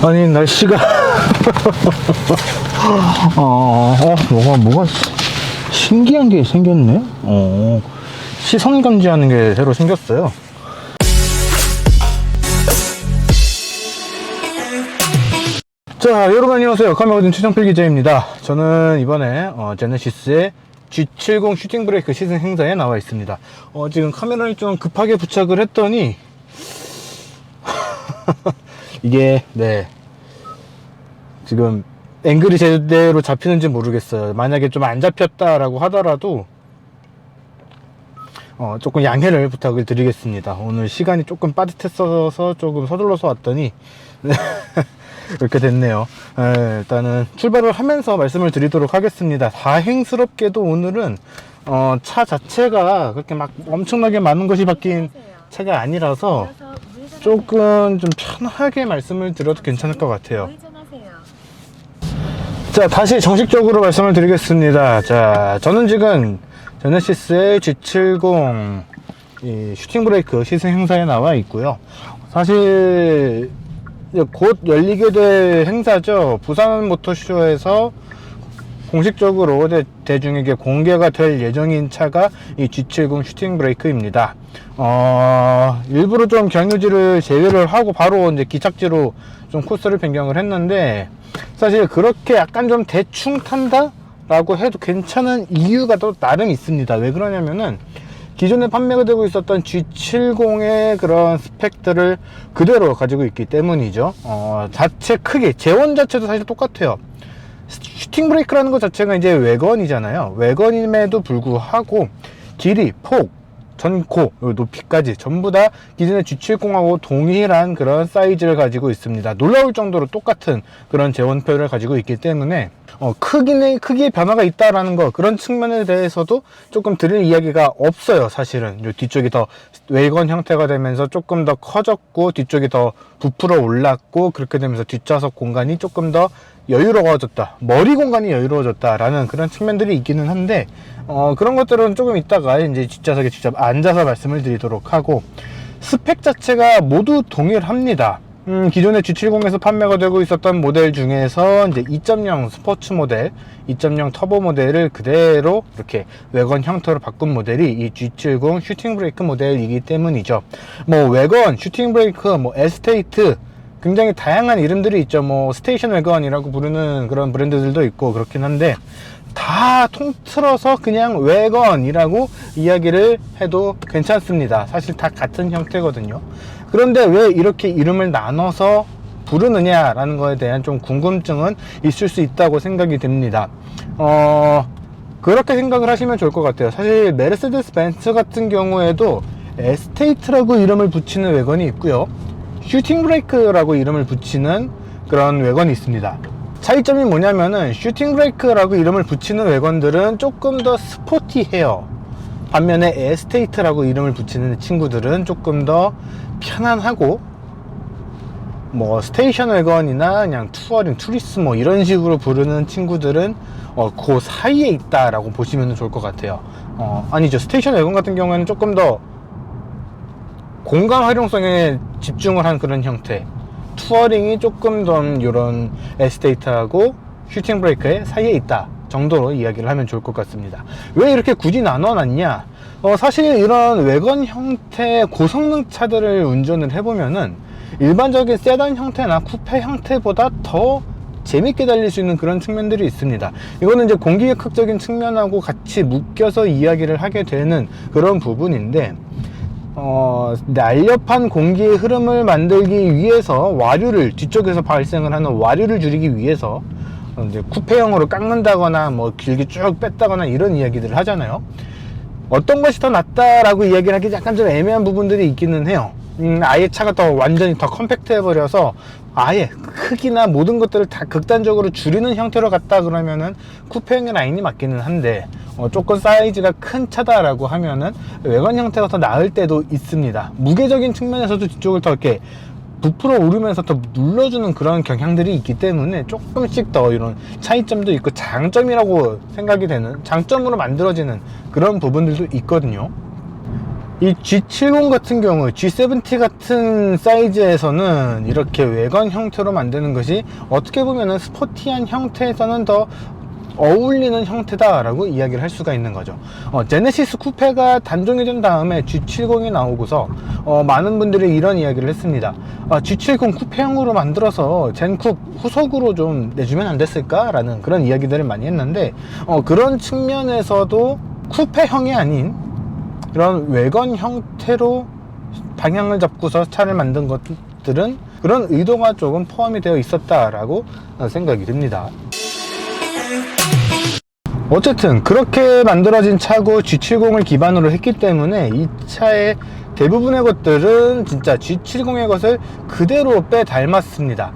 아니 날씨가 뭐가 신기한 게 생겼네. 시선 감지하는 게 새로 생겼어요. 자, 여러분 안녕하세요. 카메라든 최정필 기자입니다. 저는 이번에 제네시스의 G70 슈팅 브레이크 시승 행사에 나와 있습니다. 지금 카메라를 좀 급하게 부착을 했더니 이게 지금 앵글이 제대로 잡히는지 모르겠어요. 만약에 좀 안 잡혔다라고 하더라도 조금 양해를 부탁을 드리겠습니다. 오늘 시간이 조금 빠듯했어서 조금 서둘러서 왔더니 이렇게 됐네요. 일단은 출발을 하면서 말씀을 드리도록 하겠습니다. 다행스럽게도 오늘은 차 자체가 그렇게 막 엄청나게 많은 것이 바뀐 차가 아니라서 조금 좀 편하게 말씀을 드려도 괜찮을 것 같아요. 자, 다시 정식적으로 말씀을 드리겠습니다. 자, 저는 지금 제네시스의 G70 이 슈팅 브레이크 시승 행사에 나와 있고요. 사실 곧 열리게 될 행사죠. 부산 모터쇼에서 공식적으로 대중에게 공개가 될 예정인 차가 이 G70 슈팅 브레이크입니다. 일부러 좀 경유지를 제외를 하고 바로 이제 기착지로 좀 코스를 변경을 했는데, 사실 그렇게 약간 좀 대충 탄다? 라고 해도 괜찮은 이유가 또 나름 있습니다. 왜 그러냐면은 기존에 판매가 되고 있었던 G70의 그런 스펙들을 그대로 가지고 있기 때문이죠. 자체 크기, 제원 자체도 사실 똑같아요. 슈팅 브레이크라는 것 자체가 이제 외건이잖아요. 외건임에도 불구하고 길이, 폭, 전고, 높이까지 전부 다 기존의 G70하고 동일한 그런 사이즈를 가지고 있습니다. 놀라울 정도로 똑같은 그런 제원표를 가지고 있기 때문에 크기의 변화가 있다라는 거, 그런 측면에 대해서도 조금 드릴 이야기가 없어요. 사실은 뒤쪽이 더 외건 형태가 되면서 조금 더 커졌고, 뒤쪽이 더 부풀어 올랐고, 그렇게 되면서 뒷좌석 공간이 조금 더 여유로워졌다, 머리 공간이 여유로워졌다라는 그런 측면들이 있기는 한데, 그런 것들은 조금 이따가 이제 뒷좌석에 직접 앉아서 말씀을 드리도록 하고, 스펙 자체가 모두 동일합니다. 기존의 G70에서 판매가 되고 있었던 모델 중에서 이제 2.0 스포츠 모델, 2.0 터보 모델을 그대로 이렇게 외건 형태로 바꾼 모델이 이 G70 슈팅 브레이크 모델이기 때문이죠. 뭐 외건, 슈팅 브레이크, 뭐 에스테이트, 굉장히 다양한 이름들이 있죠. 뭐 스테이션 외건이라고 부르는 그런 브랜드들도 있고 그렇긴 한데, 다 통틀어서 그냥 외건이라고 이야기를 해도 괜찮습니다. 사실 다 같은 형태거든요. 그런데 왜 이렇게 이름을 나눠서 부르느냐라는 거에 대한 좀 궁금증은 있을 수 있다고 생각이 됩니다. 그렇게 생각을 하시면 좋을 것 같아요. 사실 메르세데스 벤츠 같은 경우에도 에스테이트라고 이름을 붙이는 외건이 있고요, 슈팅 브레이크라고 이름을 붙이는 그런 외건이 있습니다. 차이점이 뭐냐면은 슈팅 브레이크라고 이름을 붙이는 외건들은 조금 더 스포티해요. 반면에 에스테이트라고 이름을 붙이는 친구들은 조금 더 편안하고, 뭐 스테이션 외건이나 그냥 투어링, 투리스 뭐 이런 식으로 부르는 친구들은 그 사이에 있다라고 보시면 좋을 것 같아요. 아니죠, 스테이션 외건 같은 경우에는 조금 더 공간 활용성에 집중을 한 그런 형태, 투어링이 조금 더 이런 에스테이트하고 슈팅 브레이크의 사이에 있다 정도로 이야기를 하면 좋을 것 같습니다. 왜 이렇게 굳이 나눠놨냐? 사실 이런 외건 형태의 고성능 차들을 운전을 해보면은 일반적인 세단 형태나 쿠페 형태보다 더 재밌게 달릴 수 있는 그런 측면들이 있습니다. 이거는 이제 공기역학적인 측면하고 같이 묶여서 이야기를 하게 되는 그런 부분인데, 날렵한 공기의 흐름을 만들기 위해서 와류를, 뒤쪽에서 발생을 하는 와류를 줄이기 위해서 이제 쿠페형으로 깎는다거나 뭐 길게 쭉 뺐다거나 이런 이야기들을 하잖아요. 어떤 것이 더 낫다라고 이야기를 하기 약간 좀 애매한 부분들이 있기는 해요. 아예 차가 더 완전히 더 컴팩트 해버려서 아예 크기나 모든 것들을 다 극단적으로 줄이는 형태로 갔다 그러면은 쿠페형의 라인이 맞기는 한데, 조금 사이즈가 큰 차다라고 하면은 외관 형태가 더 나을 때도 있습니다. 무게적인 측면에서도 뒤쪽을 더 이렇게 부풀어 오르면서 더 눌러주는 그런 경향들이 있기 때문에 조금씩 더 이런 차이점도 있고, 장점이라고 생각이 되는, 장점으로 만들어지는 그런 부분들도 있거든요. 이 G70 같은 경우 G70 같은 사이즈에서는 이렇게 외관 형태로 만드는 것이 어떻게 보면은 스포티한 형태에서는 더 어울리는 형태다 라고 이야기를 할 수가 있는 거죠. 제네시스 쿠페가 단종이 된 다음에 G70이 나오고서 많은 분들이 이런 이야기를 했습니다. G70 쿠페형으로 만들어서 젠쿱 후속으로 좀 내주면 안 됐을까 라는 그런 이야기들을 많이 했는데, 그런 측면에서도 쿠페형이 아닌 그런 외관 형태로 방향을 잡고서 차를 만든 것들은 그런 의도가 조금 포함이 되어 있었다라고 생각이 듭니다. 어쨌든 그렇게 만들어진 차고 G70을 기반으로 했기 때문에 이 차의 대부분의 것들은 진짜 G70의 것을 그대로 빼닮았습니다.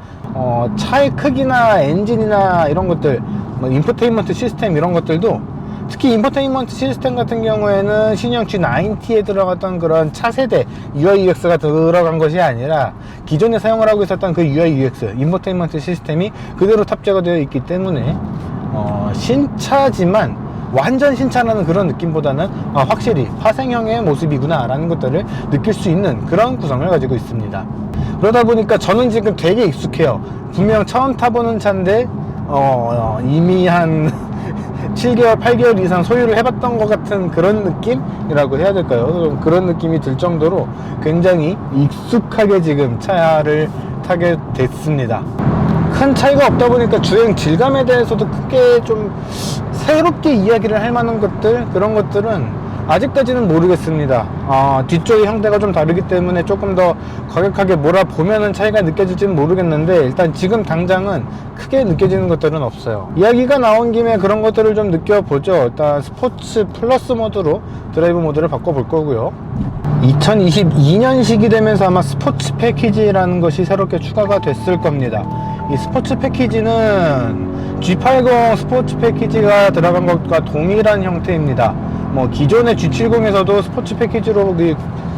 차의 크기나 엔진이나 이런 것들, 뭐 인포테인먼트 시스템 이런 것들도, 특히 인포테인먼트 시스템 같은 경우에는 신형 G90에 들어갔던 그런 차세대 UI UX가 들어간 것이 아니라 기존에 사용을 하고 있었던 그 UI UX, 인포테인먼트 시스템이 그대로 탑재가 되어 있기 때문에 신차지만 완전 신차라는 그런 느낌보다는 확실히 파생형의 모습이구나 라는 것들을 느낄 수 있는 그런 구성을 가지고 있습니다. 그러다 보니까 저는 지금 되게 익숙해요. 분명 처음 타보는 차인데 이미 한 7개월, 8개월 이상 소유를 해봤던 것 같은 그런 느낌이라고 해야 될까요? 그런 느낌이 들 정도로 굉장히 익숙하게 지금 차를 타게 됐습니다. 큰 차이가 없다 보니까 주행 질감에 대해서도 크게 좀 새롭게 이야기를 할 만한 것들, 그런 것들은 아직까지는 모르겠습니다. 뒤쪽의 형태가 좀 다르기 때문에 조금 더 과격하게 몰아보면은 차이가 느껴질지는 모르겠는데, 일단 지금 당장은 크게 느껴지는 것들은 없어요. 이야기가 나온 김에 그런 것들을 좀 느껴보죠. 일단 스포츠 플러스 모드로 드라이브 모드를 바꿔볼 거고요. 2022년식이 되면서 아마 스포츠 패키지라는 것이 새롭게 추가가 됐을 겁니다. 이 스포츠 패키지는 G80 스포츠 패키지가 들어간 것과 동일한 형태입니다. 뭐 기존의 G70에서도 스포츠 패키지로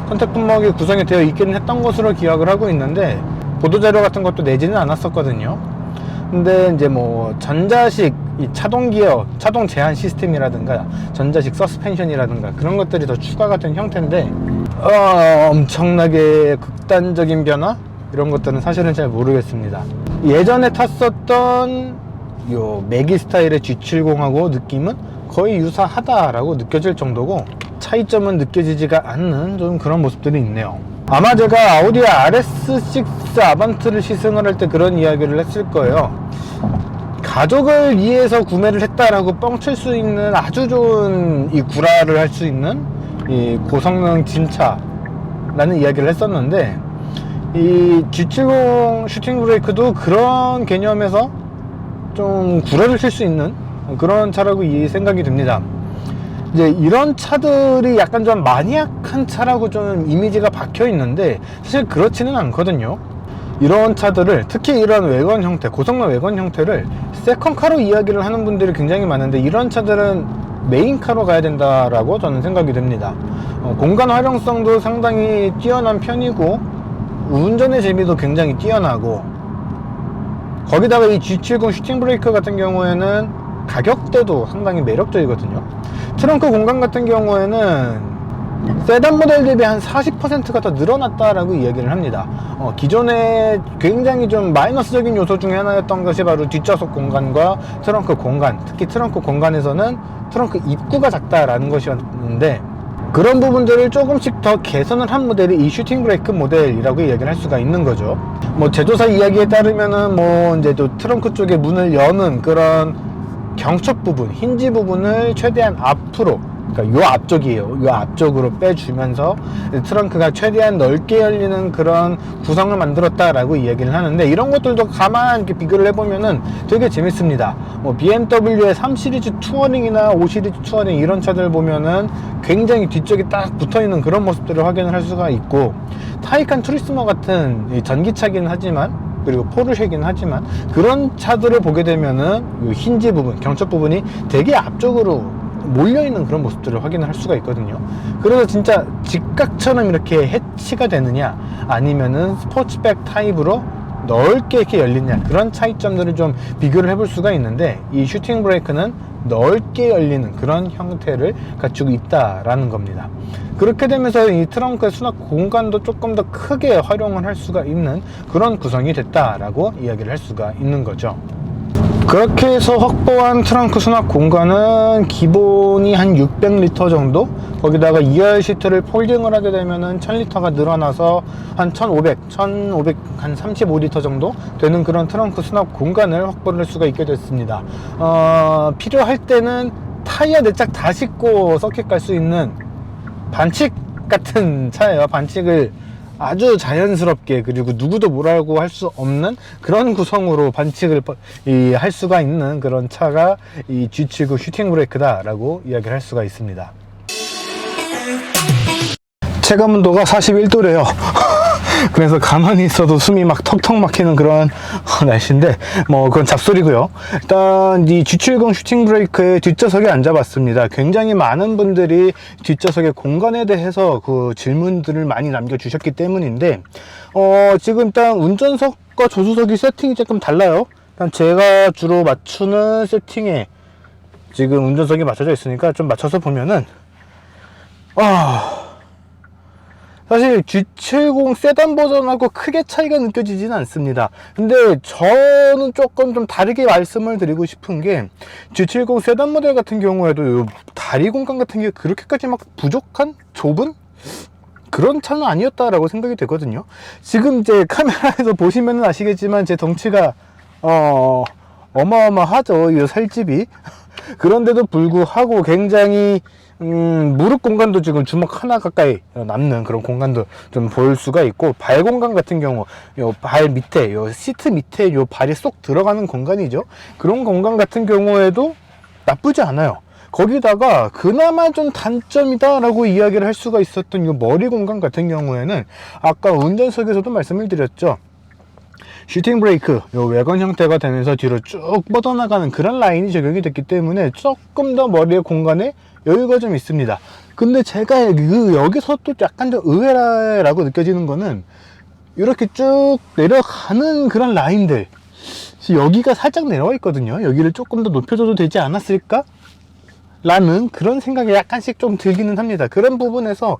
선택 품목이 구성이 되어 있기는 했던 것으로 기억을 하고 있는데, 보도자료 같은 것도 내지는 않았었거든요. 근데 이제 뭐 전자식 이 차동 기어, 차동 제한 시스템이라든가 전자식 서스펜션이라든가 그런 것들이 더 추가가 된 형태인데, 엄청나게 극단적인 변화? 이런 것들은 사실은 잘 모르겠습니다. 예전에 탔었던 요 매기 스타일의 G70하고 느낌은 거의 유사하다라고 느껴질 정도고, 차이점은 느껴지지가 않는 좀 그런 모습들이 있네요. 아마 제가 아우디 RS6 아반트를 시승을 할 때 그런 이야기를 했을 거예요. 가족을 위해서 구매를 했다라고 뻥칠 수 있는 아주 좋은 이 구라를 할 수 있는 이 고성능 진차라는 이야기를 했었는데, 이 G70 슈팅 브레이크도 그런 개념에서 좀 구라를 칠 수 있는 그런 차라고 생각이 듭니다. 이제 이런 차들이 약간 좀 마니악한 차라고 좀 이미지가 박혀 있는데, 사실 그렇지는 않거든요. 이런 차들을, 특히 이런 외관 형태, 고성능 외관 형태를 세컨카로 이야기를 하는 분들이 굉장히 많은데, 이런 차들은 메인카로 가야 된다라고 저는 생각이 듭니다. 공간 활용성도 상당히 뛰어난 편이고, 운전의 재미도 굉장히 뛰어나고, 거기다가 이 G70 슈팅 브레이크 같은 경우에는 가격대도 상당히 매력적이거든요. 트렁크 공간 같은 경우에는 세단 모델 대비 한 40%가 더 늘어났다라고 이야기를 합니다. 기존에 굉장히 좀 마이너스적인 요소 중에 하나였던 것이 바로 뒷좌석 공간과 트렁크 공간, 특히 트렁크 공간에서는 트렁크 입구가 작다라는 것이었는데, 그런 부분들을 조금씩 더 개선을 한 모델이 이 슈팅 브레이크 모델이라고 이야기를 할 수가 있는 거죠. 뭐 제조사 이야기에 따르면은 뭐 이제 또 트렁크 쪽에 문을 여는 그런 경첩 부분, 힌지 부분을 최대한 앞으로, 그러니까 요 앞쪽이에요. 요 앞쪽으로 빼주면서 트렁크가 최대한 넓게 열리는 그런 구성을 만들었다라고 이야기를 하는데, 이런 것들도 가만 이렇게 비교를 해보면은 되게 재밌습니다. 뭐 BMW의 3 시리즈 투어링이나 5 시리즈 투어링 이런 차들 보면은 굉장히 뒤쪽에 딱 붙어있는 그런 모습들을 확인을 할 수가 있고, 타이칸 투리스모 같은 전기차긴 하지만, 그리고 포르쉐긴 하지만, 그런 차들을 보게 되면은 이 힌지 부분, 경첩 부분이 되게 앞쪽으로 몰려있는 그런 모습들을 확인을 할 수가 있거든요. 그래서 진짜 직각처럼 이렇게 해치가 되느냐, 아니면은 스포츠백 타입으로 넓게 이렇게 열리냐, 그런 차이점들을 좀 비교를 해볼 수가 있는데, 이 슈팅 브레이크는 넓게 열리는 그런 형태를 갖추고 있다라는 겁니다. 그렇게 되면서 이 트렁크의 수납 공간도 조금 더 크게 활용을 할 수가 있는 그런 구성이 됐다라고 이야기를 할 수가 있는 거죠. 그렇게 해서 확보한 트렁크 수납 공간은 기본이 한 600리터 정도, 거기다가 2열 시트를 폴딩을 하게 되면은 1000리터가 늘어나서 한 1500, 한 35리터 정도 되는 그런 트렁크 수납 공간을 확보를 할 수가 있게 됐습니다. 필요할 때는 타이어 4짝 다 싣고 서킷 갈 수 있는 반칙 같은 차예요. 반칙을 아주 자연스럽게, 그리고 누구도 뭐라고 할 수 없는 그런 구성으로 반칙을 할 수가 있는 그런 차가 이 G79 슈팅 브레이크다 라고 이야기를 할 수가 있습니다. 체감 온도가 41도래요 그래서 가만히 있어도 숨이 막 턱턱 막히는 그런 날씨인데, 뭐 그건 잡소리고요. 일단 이 G70 슈팅 브레이크의 뒷좌석에 앉아봤습니다. 굉장히 많은 분들이 뒷좌석의 공간에 대해서 그 질문들을 많이 남겨주셨기 때문인데, 지금 일단 운전석과 조수석이 세팅이 조금 달라요. 일단 제가 주로 맞추는 세팅에 지금 운전석이 맞춰져 있으니까 좀 맞춰서 보면은, 사실 G70 세단 버전하고 크게 차이가 느껴지지는 않습니다. 근데 저는 조금 좀 다르게 말씀을 드리고 싶은 게, G70 세단 모델 같은 경우에도 요 다리 공간 같은 게 그렇게까지 막 부족한? 좁은? 그런 차는 아니었다라고 생각이 되거든요. 지금 이제 카메라에서 보시면 아시겠지만 제 덩치가 어마어마하죠, 이 살집이. 그런데도 불구하고 굉장히 무릎 공간도 지금 주먹 하나 가까이 남는 그런 공간도 좀 볼 수가 있고, 발 공간 같은 경우 요 발 밑에, 요 시트 밑에 요 발이 쏙 들어가는 공간이죠. 그런 공간 같은 경우에도 나쁘지 않아요. 거기다가 그나마 좀 단점이다 라고 이야기를 할 수가 있었던 요 머리 공간 같은 경우에는, 아까 운전석에서도 말씀을 드렸죠. 슈팅 브레이크, 요 외관 형태가 되면서 뒤로 쭉 뻗어나가는 그런 라인이 적용이 됐기 때문에 조금 더 머리의 공간에 여유가 좀 있습니다. 근데 제가 여기서 또 약간 좀 의외라고 느껴지는 거는, 이렇게 쭉 내려가는 그런 라인들, 여기가 살짝 내려와 있거든요. 여기를 조금 더 높여줘도 되지 않았을까? 라는 그런 생각이 약간씩 좀 들기는 합니다. 그런 부분에서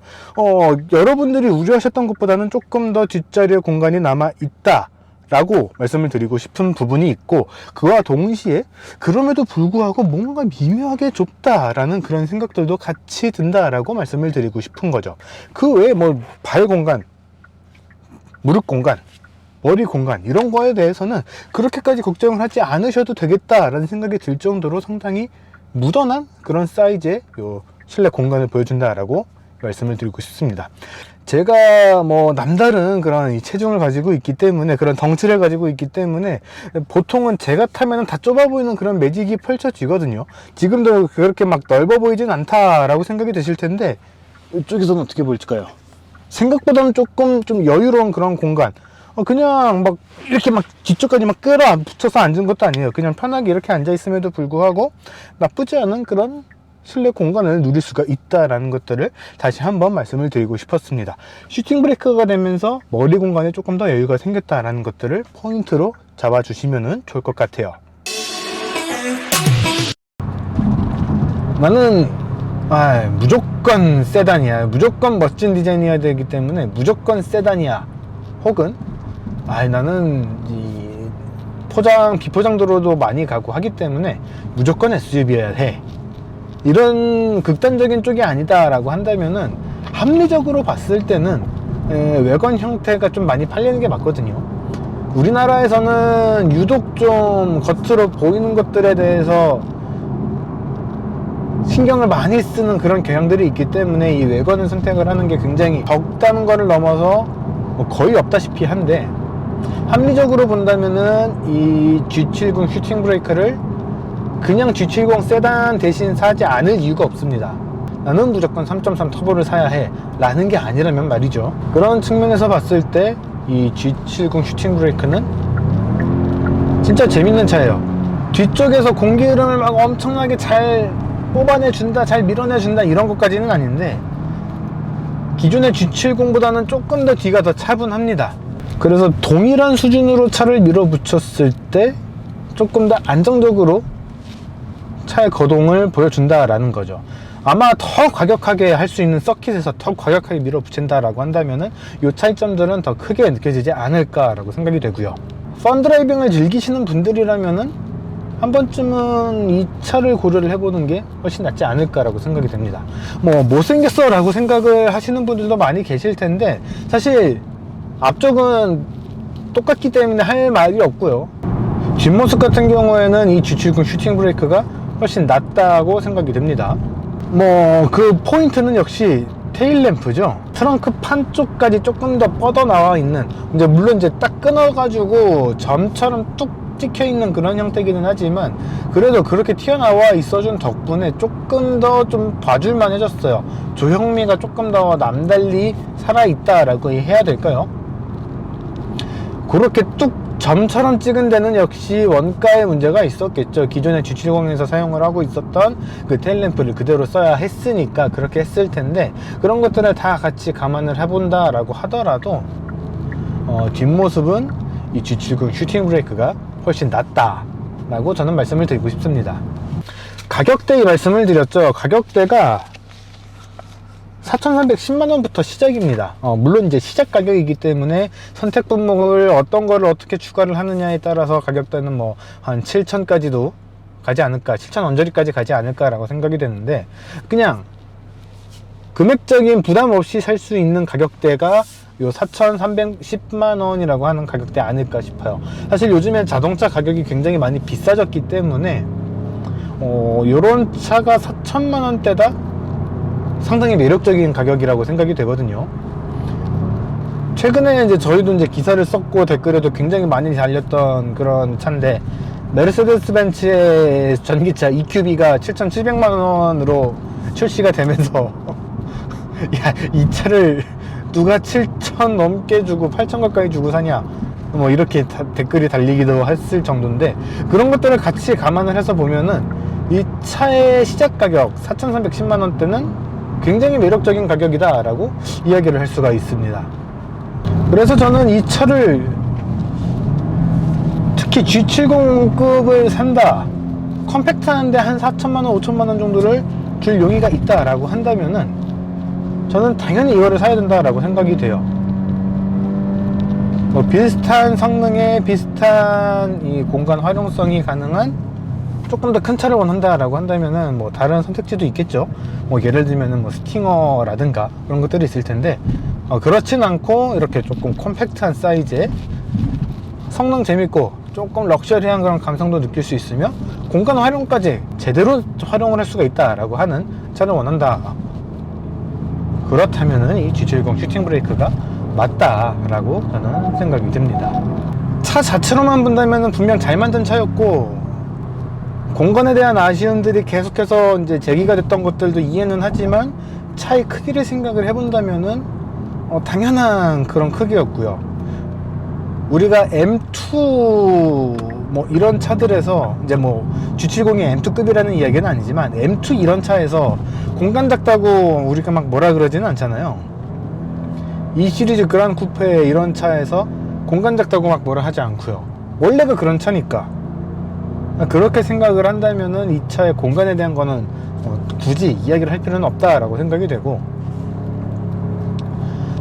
여러분들이 우려하셨던 것보다는 조금 더 뒷자리에 공간이 남아 있다 라고 말씀을 드리고 싶은 부분이 있고, 그와 동시에 그럼에도 불구하고 뭔가 미묘하게 좁다라는 그런 생각들도 같이 든다라고 말씀을 드리고 싶은 거죠. 그 외에 뭐 발 공간, 무릎 공간, 머리 공간, 이런 거에 대해서는 그렇게까지 걱정을 하지 않으셔도 되겠다라는 생각이 들 정도로 상당히 무던한 그런 사이즈의 요 실내 공간을 보여준다라고 말씀을 드리고 싶습니다. 제가 뭐 남다른 그런 이 체중을 가지고 있기 때문에, 그런 덩치를 가지고 있기 때문에 보통은 제가 타면은 다 좁아 보이는 그런 매직이 펼쳐지거든요. 지금도 그렇게 막 넓어 보이진 않다라고 생각이 되실 텐데, 이쪽에서는 어떻게 보일까요? 생각보다는 조금 좀 여유로운 그런 공간. 그냥 막 이렇게 막 뒤쪽까지 막 끌어 붙여서 앉은 것도 아니에요. 그냥 편하게 이렇게 앉아 있음에도 불구하고 나쁘지 않은 그런 실내 공간을 누릴 수가 있다라는 것들을 다시 한번 말씀을 드리고 싶었습니다. 슈팅 브레이크가 되면서 머리 공간에 조금 더 여유가 생겼다라는 것들을 포인트로 잡아주시면 좋을 것 같아요. 나는 무조건 세단이야, 무조건 멋진 디자인이어야 되기 때문에 무조건 세단이야, 혹은 나는 이 비포장도로도 많이 가고 하기 때문에 무조건 SUV여야 해, 이런 극단적인 쪽이 아니다 라고 한다면은, 합리적으로 봤을 때는 외관 형태가 좀 많이 팔리는 게 맞거든요. 우리나라에서는 유독 좀 겉으로 보이는 것들에 대해서 신경을 많이 쓰는 그런 경향들이 있기 때문에 이 외관을 선택을 하는 게 굉장히 적다는 거를 넘어서 거의 없다시피 한데, 합리적으로 본다면은 이 G70 슈팅 브레이크를 그냥 G70 세단 대신 사지 않을 이유가 없습니다. 나는 무조건 3.3 터보를 사야 해 라는 게 아니라면 말이죠. 그런 측면에서 봤을 때 이 G70 슈팅 브레이크는 진짜 재밌는 차예요. 뒤쪽에서 공기 흐름을 막 엄청나게 잘 뽑아내준다, 잘 밀어내준다, 이런 것까지는 아닌데, 기존의 G70보다는 조금 더 뒤가 더 차분합니다. 그래서 동일한 수준으로 차를 밀어붙였을 때 조금 더 안정적으로 차의 거동을 보여준다라는 거죠. 아마 더 과격하게 할 수 있는 서킷에서 더 과격하게 밀어붙인다라고 한다면은 이 차이점들은 더 크게 느껴지지 않을까라고 생각이 되고요. 펀드라이빙을 즐기시는 분들이라면은 한 번쯤은 이 차를 고려를 해보는 게 훨씬 낫지 않을까라고 생각이 됩니다. 뭐 못생겼어 라고 생각을 하시는 분들도 많이 계실 텐데, 사실 앞쪽은 똑같기 때문에 할 말이 없고요. 뒷모습 같은 경우에는 이 G70 슈팅 브레이크가 훨씬 낫다고 생각이 됩니다. 뭐 그 포인트는 역시 테일램프죠. 트렁크 판 쪽까지 조금 더 뻗어 나와 있는, 이제 물론 이제 딱 끊어 가지고 점처럼 뚝 찍혀 있는 그런 형태이기는 하지만, 그래도 그렇게 튀어나와 있어준 덕분에 조금 더 좀 봐줄만 해졌어요. 조형미가 조금 더 남달리 살아있다라고 해야 될까요? 그렇게 뚝 점처럼 찍은 데는 역시 원가의 문제가 있었겠죠. 기존의 G70에서 사용을 하고 있었던 그 테일램프를 그대로 써야 했으니까 그렇게 했을 텐데, 그런 것들을 다 같이 감안을 해본다 라고 하더라도 뒷모습은 이 G70 슈팅 브레이크가 훨씬 낫다 라고 저는 말씀을 드리고 싶습니다. 가격대 말씀을 드렸죠. 가격대가 4,310만원부터 시작입니다. 물론 이제 시작 가격이기 때문에 선택 품목을 어떤 거를 어떻게 추가를 하느냐에 따라서 가격대는 뭐 한 7,000까지도 가지 않을까, 7,000 언저리까지 가지 않을까 라고 생각이 되는데, 그냥 금액적인 부담 없이 살 수 있는 가격대가 요 4,310만원이라고 하는 가격대 아닐까 싶어요. 사실 요즘엔 자동차 가격이 굉장히 많이 비싸졌기 때문에 요런 차가 4,000만원대다 상당히 매력적인 가격이라고 생각이 되거든요. 최근에 이제 저희도 이제 기사를 썼고 댓글에도 굉장히 많이 달렸던 그런 차인데, 메르세데스 벤츠의 전기차 EQB가 7,700만원으로 출시가 되면서 야, 이 차를 누가 7,000 넘게 주고 8,000 가까이 주고 사냐, 뭐 이렇게 댓글이 달리기도 했을 정도인데, 그런 것들을 같이 감안을 해서 보면은 이 차의 시작 가격 4,310만원대는 굉장히 매력적인 가격이다 라고 이야기를 할 수가 있습니다. 그래서 저는 이 차를 특히 G70급을 산다, 컴팩트한데 한 4천만원 5천만원 정도를 줄 용의가 있다 라고 한다면은 저는 당연히 이거를 사야 된다 라고 생각이 돼요. 뭐 비슷한 성능에 비슷한 이 공간 활용성이 가능한 조금 더 큰 차를 원한다 라고 한다면은 뭐 다른 선택지도 있겠죠. 뭐 예를 들면은 뭐 스팅어라든가 그런 것들이 있을 텐데, 그렇진 않고 이렇게 조금 컴팩트한 사이즈에 성능 재밌고 조금 럭셔리한 그런 감성도 느낄 수 있으며 공간 활용까지 제대로 활용을 할 수가 있다 라고 하는 차를 원한다, 그렇다면은 이 G70 슈팅 브레이크가 맞다 라고 저는 생각이 듭니다. 차 자체로만 본다면은 분명 잘 만든 차였고, 공간에 대한 아쉬움들이 계속해서 이제 제기가 됐던 것들도 이해는 하지만, 차의 크기를 생각을 해본다면은 당연한 그런 크기였고요. 우리가 M2 뭐 이런 차들에서 이제 뭐 G70이 M2급이라는 이야기는 아니지만, M2 이런 차에서 공간 작다고 우리가 막 뭐라 그러지는 않잖아요. 이 시리즈 그란 쿠페 이런 차에서 공간 작다고 막 뭐라 하지 않고요. 원래가 그런 차니까. 그렇게 생각을 한다면은 이 차의 공간에 대한 거는 굳이 이야기를 할 필요는 없다라고 생각이 되고,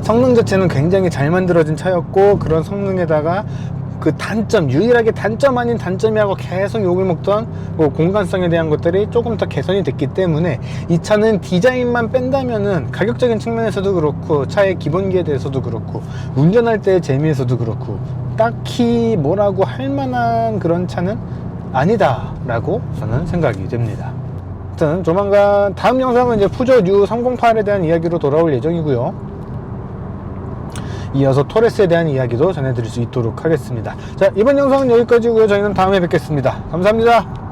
성능 자체는 굉장히 잘 만들어진 차였고, 그런 성능에다가 그 단점, 유일하게 단점 아닌 단점이 하고 계속 욕을 먹던 뭐 공간성에 대한 것들이 조금 더 개선이 됐기 때문에, 이 차는 디자인만 뺀다면은 가격적인 측면에서도 그렇고 차의 기본기에 대해서도 그렇고 운전할 때의 재미에서도 그렇고 딱히 뭐라고 할 만한 그런 차는 아니다 라고 저는 생각이 됩니다. 아무튼 조만간 다음 영상은 이제 푸조 U308에 대한 이야기로 돌아올 예정이고요. 이어서 토레스에 대한 이야기도 전해드릴 수 있도록 하겠습니다. 자, 이번 영상은 여기까지고요. 저희는 다음에 뵙겠습니다. 감사합니다.